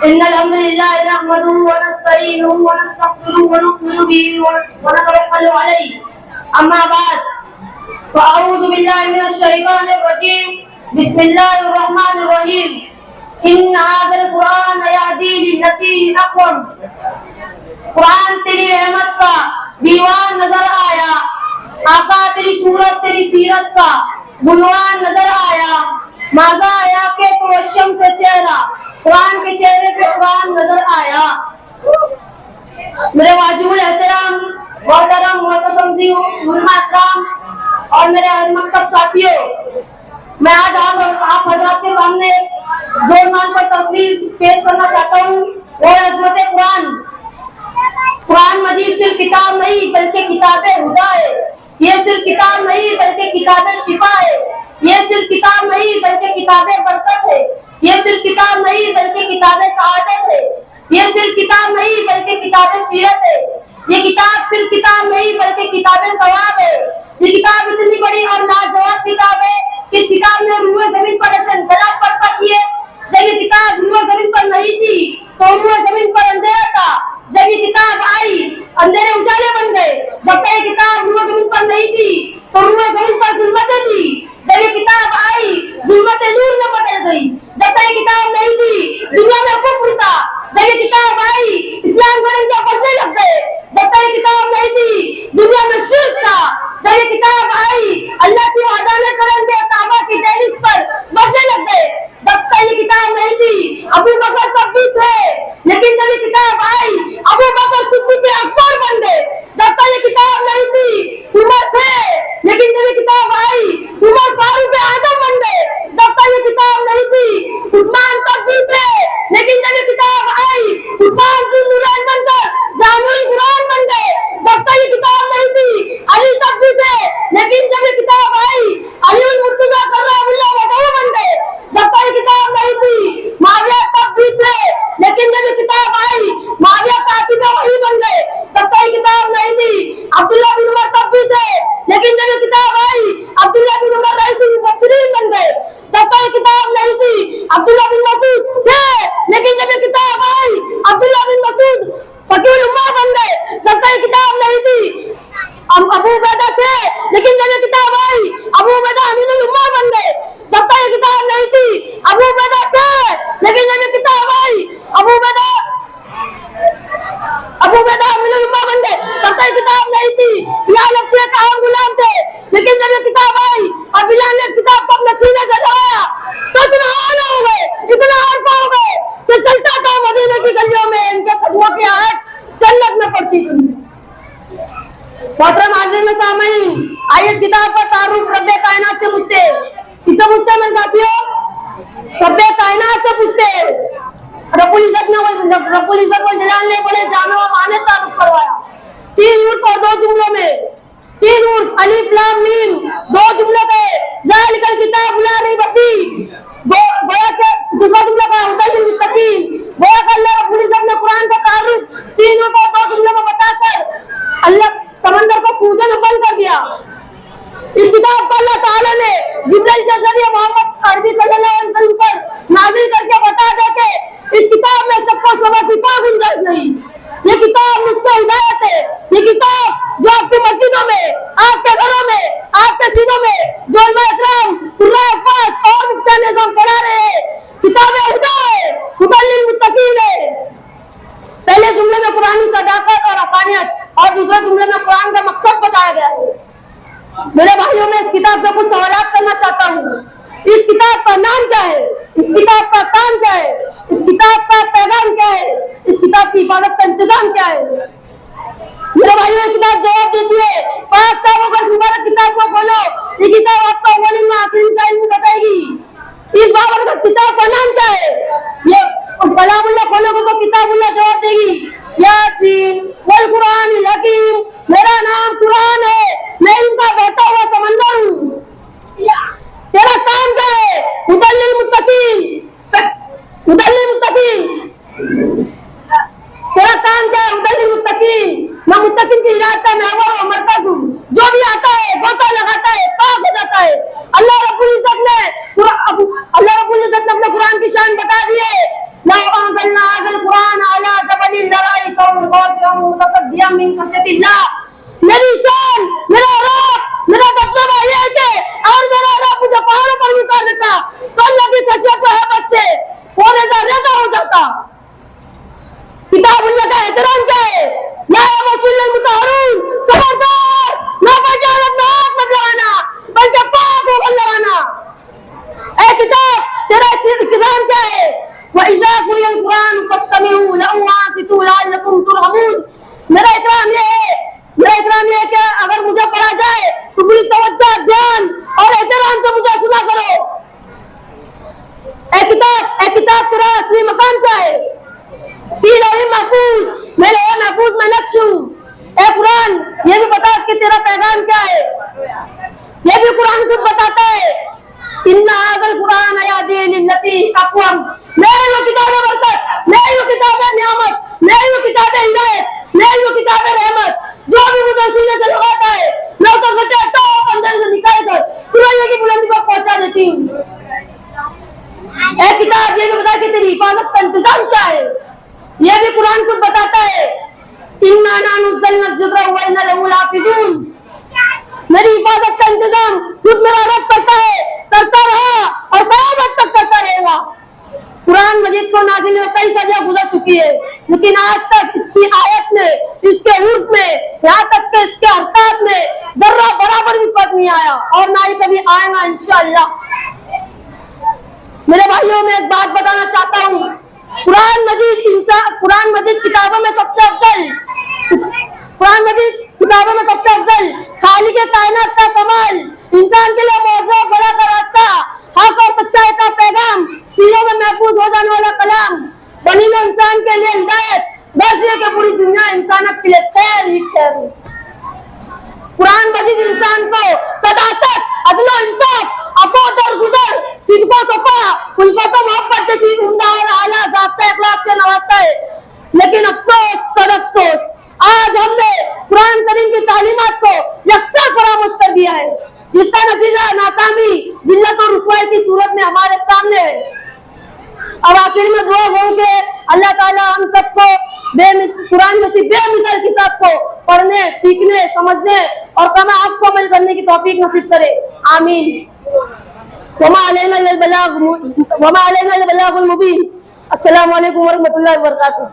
إن الحمد لله نحمده ونستعينه ونستغفره ونؤمن به ونتوكل عليه. أما بعد فأعوذ بالله من الشيطان الرجيم. بسم الله الرحمن الرحيم. إن هذا القرآن يهدي للتي هي أقوم. قرآن تیری رحمت کا دیوان نظر آیا، آقا تیری صورت تیری سیرت کا گلوان نظر آیا، ماذا آیا کہ پروشم سے چہرہ، قرآن کے چہرے پہ قرآن نظر آیا. میرے واجب الاحترام محترم محتشم اکرام اور میرے مکتب ساتھیوں، میں آج آپ حضرات کے سامنے جو عنوان پر تقریر پیش کرنا چاہتا ہوں وہ عظمت قرآن. قرآن مجید صرف کتاب نہیں بلکہ کتاب ہدا ہے. یہ صرف کتاب نہیں بلکہ کتاب شفا ہے. یہ صرف کتاب نہیں بلکہ کتاب برکت ہے. یہ صرف کتاب نہیں بلکہ کتاب سعادت ہے. یہ صرف کتاب نہیں بلکہ کتاب سیرت ہے. یہ کتاب صرف کتاب نہیں بلکہ کتاب ثواب ہے. یہ کتاب اتنی بڑی اور لاجواب کتاب ہے کہ اس کتاب نے روح زمین پر ایسے انقلاب برپا کیے. جب یہ کتاب روح زمین پر نہیں تھی تو روح زمین پر اندھیرا تھا. جب یہ کتاب آئی اندھیرے اجالے بن گئے. جب تک یہ کتاب روح زمین پر نہیں تھی تو روح زمین پر ظلمتیں تھی. جب یہ کتاب آئی ظلمتیں نور میں بدل گئی. جب تک یہ کتاب نہیں تھی دنیا میں کفر تھا. جب یہ کتاب آئی اسلام گھرن کے پردے لگ گئے. جب تک یہ کتاب نہیں تھی دنیا میں شرک تھا. جب یہ کتاب آئی اللہ کی وحدانیت کرن کے کعبہ کی دہلیز پر بجنے لگ گئے. جب تک یہ کتاب نہیں تھی ابو بکر تب بھی تھے لیکن جب یہ کتاب آئی ابو بکر صدیق اکبر بن گئے. جب تک یہ کتاب نہیں تھی عمر تھے لیکن جب یہ کتاب آئی عمر فاروق اعظم بن گئے. جب تک یہ کتاب نہیں تھی عثمان تب بھی تھے لیکن جب یہ کتاب آئی عثمان ذوالنورین بن کر جامع القرآن بن گئے. جب تک یہ کتاب نہیں تھی علی تب بھی تھے لیکن جب یہ کتاب آئی علی المرتضیٰ کرم اللہ وجہہ بن گئے. جب تک یہ کتاب نہیں تھی معاویہ تب بھی تھے لیکن جب یہ کتاب آئی معاویہ کاتب وحی بن گئے. جب تک یہ کتاب نہیں تھی عبداللہ بن عمر تب بھی تھے لیکن جب یہ کتاب آئی عبداللہ بن عمر رئیس المفسرین بن گئے. جب تک یہ کتاب نہیں تھی عبداللہ بن مسعود تھے لیکن جب یہ کتاب آئی عبداللہ بن مسعود فقیہ الامہ بن گئے. جب تک یہ کتاب نہیں تھی ابو عبیدہ تھے لیکن جب یہ کتاب آئی ابو عبیدہ امین الامہ بن گئے. جب تک یہ کتاب نہیں تھی ابو عبیدہ تھے لیکن جب یہ کتاب آئی ابو عبیدہ امین الامہ بن گئے. جب تک یہ کتاب نہیں تھی بلال افسر کا اور غلام تھے لیکن جب یہ کتاب آئی اور بلال نے اس کتاب کو اپنے سینے سے لگایا تو اتنا آلہ ہو گئے اتنا عرفہ ہو گئے کہ چلتا تھا مدینہ کی گلیوں میں ان کے قدموں کی آہٹ جنت میں پڑتی تھی. محترم حاضرین سامعین، آئیے اس کتاب کا تعارف رب کائنات سے پوچھتے ہیں. کس سے پوچھتے ہیں میرے ساتھیوں؟ رب کائنات سے پوچھتے ہیں. رب العزت والجلال نے بڑے جامع و معنی تعارف کروایا. 3 حروف اور 2 جملوں میں. 3 حروف الف لام میم 2 جملوں میں ذالک الکتاب لا ریب فیہ. دوسرا جملہ کا ہدی للمتقین. گویا کہ اللہ رب العزت نے قرآن کا تعارف 3 حروف اور 2 جملوں میں بتا کر اللہ سمندر کو کوزے میں بند کر دیا. اس کتاب کو اللہ تعالیٰ نے جبرائیل کے ذریعے محمد عربی صلی اللہ علیہ وسلم پر نازل کر کے بتا دے کہ اس کتاب میں شک و شبہ کی کوئی گنجائش نہیں. یہ کتاب نسخہ ہدایت ہے. یہ کتاب جو آپ کی مسجدوں میں آپ کے گھروں میں آپ کے سینوں میں جو علماء اکرام قراء حفاظ اور مفتیان نظام پڑھا رہے ہیں کتاب ہدا ہے، ہدی للمتقین ہے. پہلے جملے میں قرآنی صداقت اور حقانیت اور دوسرے جملے میں قرآن کا مقصد بتایا گیا ہے. میرے بھائیوں میں اس کتاب سے کچھ سوالات کرنا چاہتا ہوں. اس کتاب کا نام کیا ہے؟ اس کتاب کا کام کیا ہے؟ اس کتاب کا پیغام کیا ہے؟ اس کتاب کی حفاظت کا انتظام کیا ہے؟ میرے بھائیوں یہ کتاب جواب دیتی ہے. 5 صاحبوں کا مبارک کتاب کو کھولو، یہ کتاب آپ کو اولین و آخرین کا علم بتائے گی. اس بابر کتاب کا نام کیا ہے؟ یہ کلام اللہ کھولو گے تو کتاب اللہ جواب دے گی. یاسین والقرآن الحکیم، میرا نام قرآن ہے، میں ان کا بہتا ہوا سمندر ہوں. تیرا کام کیا ہے؟ ہدی للمتقین. تیرا کام کیا ہے؟ ہدی للمتقین. میں متقین کی ہدایت کا محور و مرکز ہوں. جو بھی آتا ہے گوتا لگاتا ہے پاک ہو جاتا ہے. اللہ رب العزت نے خشیت اللہ. میری شان، میرا رب، میرا مطلب یہ ہے کہ اگر میرا رب مجھے پہاڑوں پر بھی اتار دیتا تو اللہ کی خشیت و حیبت سے فوریزہ ریزہ ہو جاتا. کتاب اللہ کا احترام کیا ہے؟ یا رسول المطہرون، خبردار نہ بجالت میں ہاتھ مت لگانا بلکہ پاک ہو کر لگانا. اے کتاب تیرا احترام کیا ہے؟ وَإِذَا قُرِئَ الْقُرْآنُ فَاسْتَمِعُوا لَهُ وَأَنصِتُوا لَعَلَّكُمْ تُرْحَمُونَ. میرا احترام یہ ہے کہ اگر مجھے پڑھا جائے تو پوری توجہ، دھیان اور احترام سے مجھے سنا کرو. اے کتاب تیرا اصلی مقام کیا ہے؟ فی لوح محفوظ، میں لوح محفوظ میں نقش ہوں. اے قرآن یہ بھی بتا کہ تیرا پیغام کیا ہے. یہ بھی قرآن خود بتاتا ہے ان ھذا القرآن یہدی للتی ہی اقوم. نہیں وہ کتاب برکت، نہیں وہ کتاب نعمت، نہیں وہ کتاب ہدایت، نہیں وہ کتاب رحمت. جو بھی مجھے سینے سے لگاتا ہے میں اسے گھٹے ٹاپ اندر سے نکال کر سورج کی بلندی پر پہنچا دیتی ہوں. اے کتاب یہ بھی بتا کہ تیری حفاظت کا انتظام کیا ہے. یہ بھی قرآن خود بتاتا ہے اِنَّا نَحْنُ نَزَّلْنَا الذِّكْرَ وَإِنَّا لَهُ لَحَافِظُونَ. میری حفاظت کا انتظام خود میرا رب کرتا ہے، کرتا رہا اور قیامت تک کرتا رہے گا. قرآن مجید کو نازل میں کئی صدیاں گزر چکی ہے لیکن آج تک اس کی آیت میں، اس کے حروف میں، یہاں تک کہ اس کے حرکات میں ذرہ برابر بھی فرق نہیں آیا اور نہ ہی کبھی آئے گا انشاءاللہ. میرے بھائیوں میں ایک بات بتانا چاہتا ہوں. قرآن مجید کتابوں میں سب سے افضل خالق کائنات کا کمال، انسان کے لیے موضوع فلاح کا راستہ، حق اور سچائی کا پیغام، سینوں میں محفوظ ہو جانے والا کلام، بنی نوع انسان کے لیے ہدایت، بس یہ کہ پوری دنیا انسانیت کے لیے خیر ہی خیر ہے. قرآن مجید انسان کو صداقت، عدل و انصاف، عفو و درگزر، صدق و صفا، الفت و محبت جیسی عمدہ اور اعلیٰ ضابطۂ اخلاق سے نوازتا ہے. لیکن افسوس سد افسوس آج ہم نے قرآن کریم کی تعلیمات کو یکسر فراموش کر دیا ہے جس کا نتیجہ ناکامی، ذلت اور رسوائی کی صورت میں ہمارے سامنے ہے. اب آخر میں دعا ہوں کہ اللہ تعالیٰ ہم سب کو قرآن جیسی بے مثال کتاب کو پڑھنے، سیکھنے، سمجھنے اور کما حق کو عمل کرنے کی توفیق نصیب کرے. آمین. وما علینا الا البلاغ المبین. السلام علیکم ورحمۃ اللہ وبرکاتہ.